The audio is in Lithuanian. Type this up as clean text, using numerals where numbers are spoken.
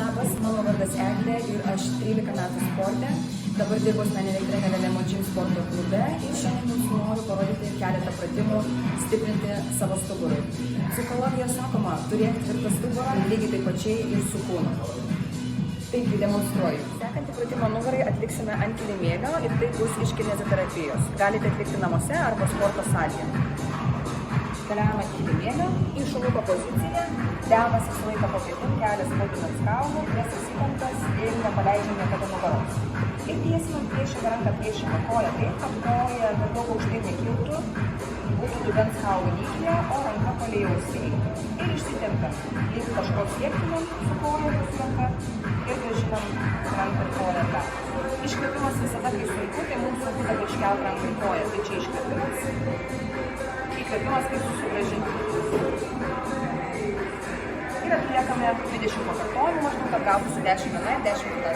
Labas, mano vardas Eglė ir aš 13 metų sporte. Dabar dirbu asmeninė trenerė Lemon Gym sporto klube ir šiandien jums noriu parodyti keletą pratimų stiprinti savo stuburui. Psichologija sakoma, turėti tvirtą stuburą lygiai taip pačiai ir su kūnu. Taigi demonstruoju. Sekantį pratimą nugarai atliksime ant kilimėlio ir tai bus iš kineziterapijos. Galite atlikti namuose arba sporto salėje. Keliavame ant kilimėlio į šuniuko poziciją, demas visą laiką po pietum, kelias podinant kaulų, presas įtemptas ir nepaleidžiam niekada nugaros. Ir tiesime priešingą ranką, priešingą koją taip, kad koja per daug aukštai nekiltų, būtų dubens kaulų lygyje, o ranka palei ausiai. Ir išsitempiam, jeigu kažko siektumėm su koja, su ranka, ir grąžinam ranką ir koją atgal. Iškvėpimas visada, kai sunku, tai mums sunku, kad iškelt ranką ir koją. Tai čia iškvėpimas. Įkvėpimas, kai susigrąžinti. Ir atliekame 20 pakartojimų, maždaug, kad gautųsi 10 viena ir 10 kita.